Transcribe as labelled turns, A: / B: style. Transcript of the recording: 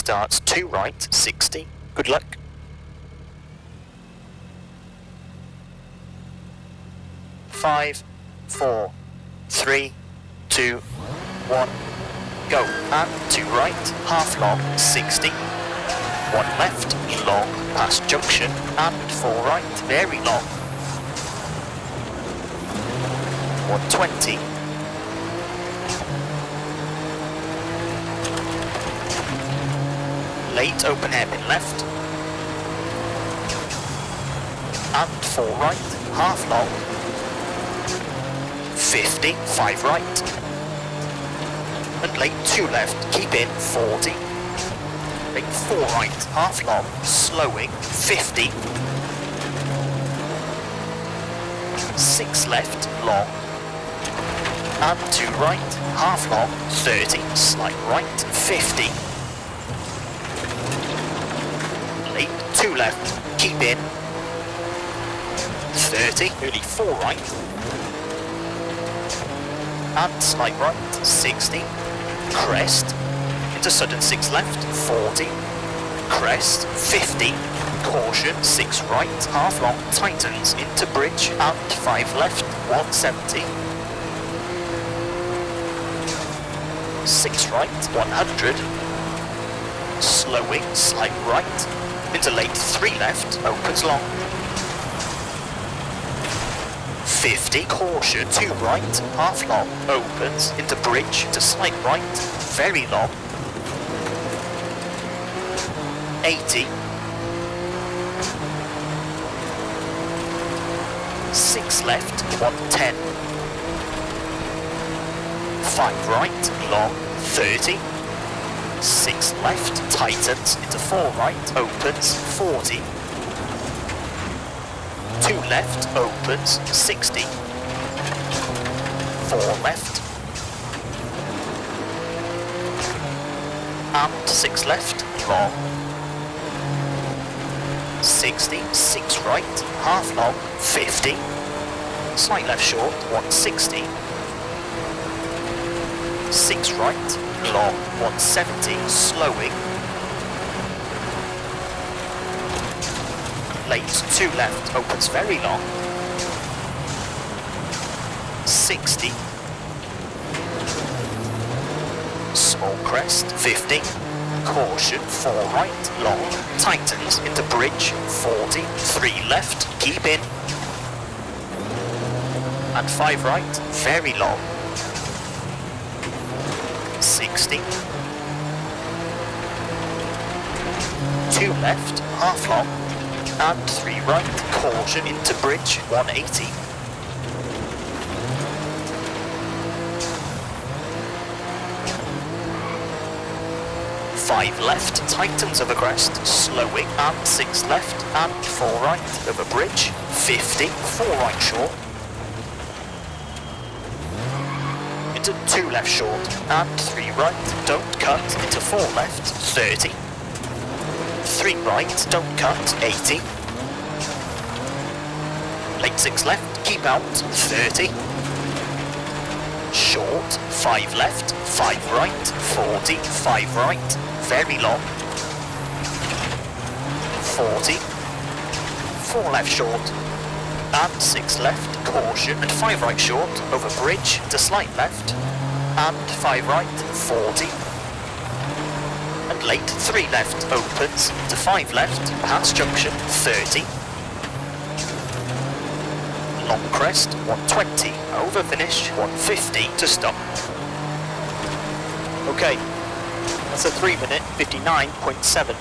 A: starts 2 right, 60. Good luck. Five, 4, 3, 2, 1, go. And 2 right, half long, 60. 1 left, long, past junction, and 4 right, very long. 120. Late open hairpin left. And 4 right, half long. 50, 5 right. And late 2 left, keep in, 40. Late 4 right, half long, slowing, 50. 6 left, long. And 2 right, half long, 30, slight right, 50. Late 2 left, keep in, 30, nearly 4 right. And slight right, 60, crest, into sudden 6 left, 40, crest, 50, caution, 6 right, half long, tightens, into bridge, and 5 left, 170, 6 right, 100, slowing, slight right, into late 3 left, opens long, 50, caution, 2 right, half long, opens, into bridge, to slight right, very long, 80, 6 left, 110, 5 right, long, 30, 6 left, tightens, into 4 right, opens, 40, 2 left, opens, 60, 4 left, and 6 left, long, 60, 6 right, half long, 50, slight left short, 160, 6 right, long, 170, slowing, late 2 left, opens very long, 60, small crest, 50, caution, 4 right, long, tightens, into bridge, 40, 3 left, keep in, and 5 right, very long, 60, 2 left, half long, and 3 right, caution, into bridge, 180. 5 left, tightens over crest, slowing, and 6 left, and 4 right, over bridge, 50, 4 right short, into 2 left short, and 3 right, don't cut, into 4 left, 30, 3 right, don't cut, 80, late 6 left, keep out, 30, short, 5 left, 5 right, 40, 5 right, very long, 40, 4 left short, and 6 left, caution, and 5 right short, over bridge, to slight left, and 5 right, 40, and late 3 left, opens, to 5 left, past junction, 30, long crest, 120, over finish, 150 to stop. Okay, that's a 3 minute 59.7.